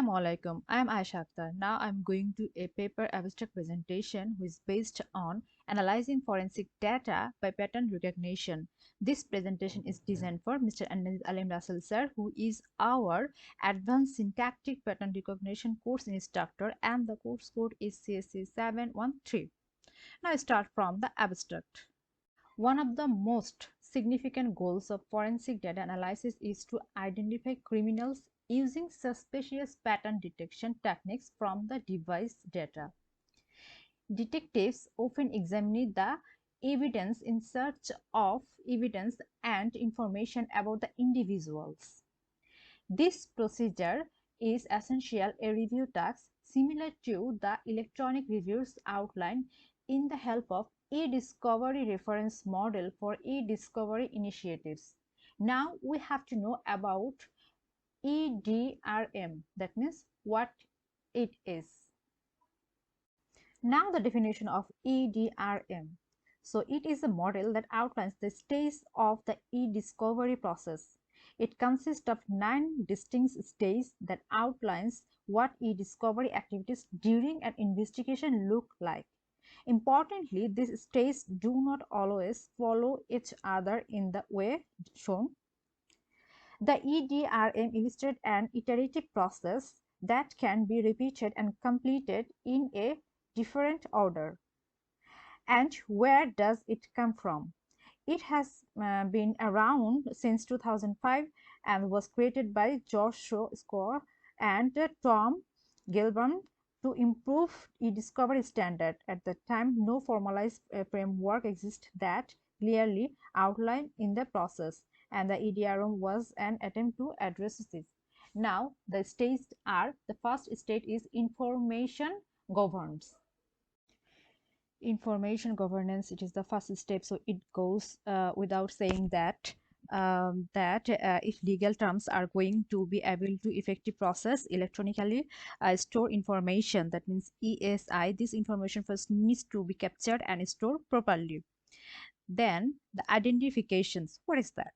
Assalamu alaikum. I am Aisha Akhtar. Now I am going to a paper abstract presentation which is based on analyzing forensic data by pattern recognition. This presentation is designed for Mr. Alim Russell sir, who is our advanced syntactic pattern recognition course instructor, and the course code is CSC 713. Now I start from the abstract. One of the most significant goals of forensic data analysis is to identify criminals using suspicious pattern detection techniques from the device data. Detectives often examine the evidence in search of evidence and information about the individuals. This procedure is essential a review task similar to the electronic reviews outlined in the help of e-discovery reference model for e-discovery initiatives. Now we have to know about EDRM, that means what it is. Now the definition of EDRM. So it is a model that outlines the stages of the e-discovery process. It consists of 9 distinct stages that outlines what e-discovery activities during an investigation look like. Importantly, these stages do not always follow each other in the way shown. The EDRM illustrates an iterative process that can be repeated and completed in a different order. And where does it come from? It has been around since 2005 and was created by Joshua Score and Tom Gilburn to improve e-discovery standard. At the time, no formalized framework exists that clearly outlined in the process, and the EDRM was an attempt to address this. Now, the stages are: the first stage is information governance. Information governance, it is the first step, so it goes without saying that if legal terms are going to be able to effective process electronically store information, that means ESI, this information first needs to be captured and stored properly. Then the identifications, what is that?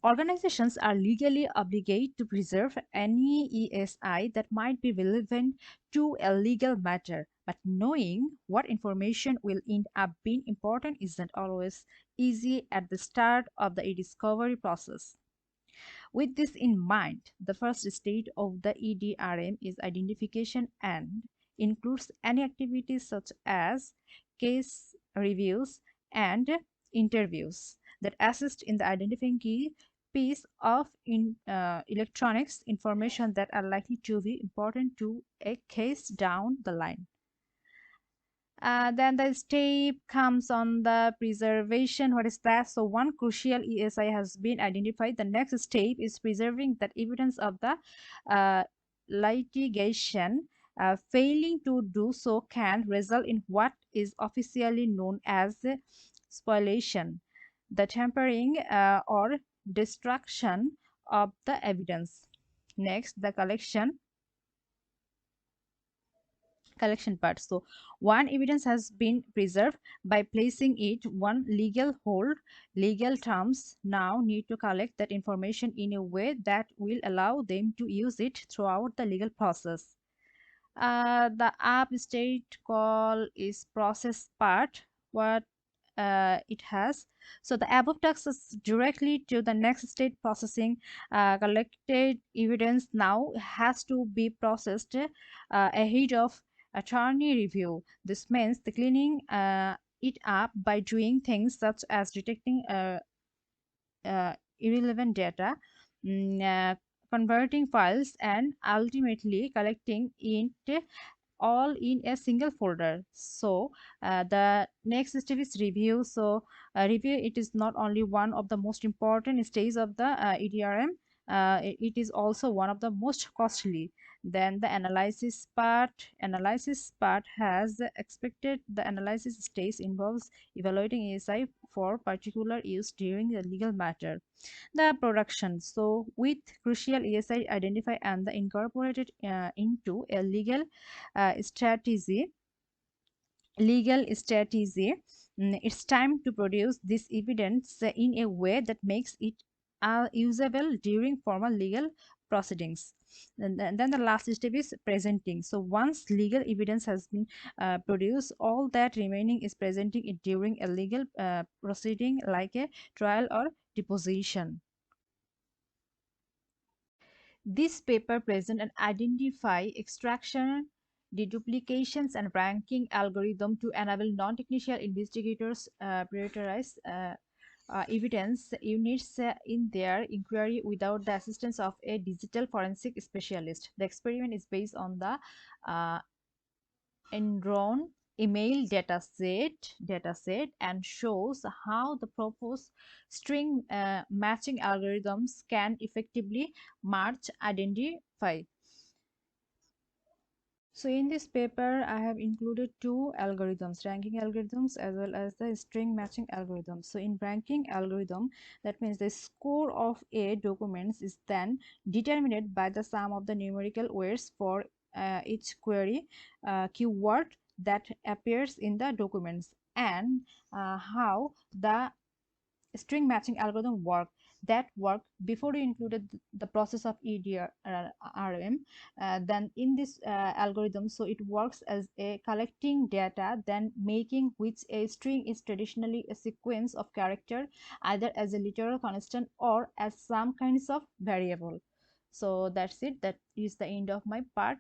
Organizations are legally obligated to preserve any ESI that might be relevant to a legal matter, but knowing what information will end up being important isn't always easy at the start of the e-discovery process. With this in mind, the first stage of the EDRM is identification and includes any activities such as case reviews and interviews that assist in the identifying key piece of electronics information that are likely to be important to a case down the line. Then the step comes on the preservation. What is that? So one crucial ESI has been identified. The next step is preserving that evidence of the litigation. Failing to do so can result in what is officially known as spoliation, the tampering or destruction of the evidence. Next, the collection part. So one evidence has been preserved by placing it one legal hold. Legal terms now need to collect that information in a way that will allow them to use it throughout the legal process. The upstate call is process part. What it has. So the above takes us directly to the next state processing. Collected evidence now has to be processed ahead of attorney review. This means the cleaning it up by doing things such as detecting irrelevant data, converting files, and ultimately collecting it all in a single folder. So the next step is review. So review, it is not only one of the most important stages of the EDRM, it is also one of the most costly. Then the analysis part. Analysis part has expected. The analysis stage involves evaluating ESI for particular use during the legal matter. The production, so with crucial ESI identified and incorporated into a legal strategy, it's time to produce this evidence in a way that makes it are usable during formal legal proceedings. And then the last step is presenting. So once legal evidence has been produced, all that remaining is presenting it during a legal proceeding like a trial or deposition. This paper present and identify extraction, deduplications, and ranking algorithm to enable non-technical investigators prioritize evidence units in their inquiry without the assistance of a digital forensic specialist. The experiment is based on the uh, Enron email dataset and shows how the proposed string matching algorithms can effectively match identify. So in this paper, I have included two algorithms, ranking algorithms as well as the string matching algorithm. So in ranking algorithm, that means the score of a documents is then determined by the sum of the numerical weights for each query keyword that appears in the documents, and how the string matching algorithm work. That work before you included the process of EDRM. Then in this algorithm, so it works as a collecting data, then making which a string is traditionally a sequence of character, either as a literal constant or as some kinds of variable. So that's it. That is the end of my part,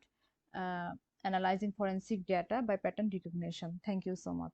analyzing forensic data by pattern recognition. Thank you so much.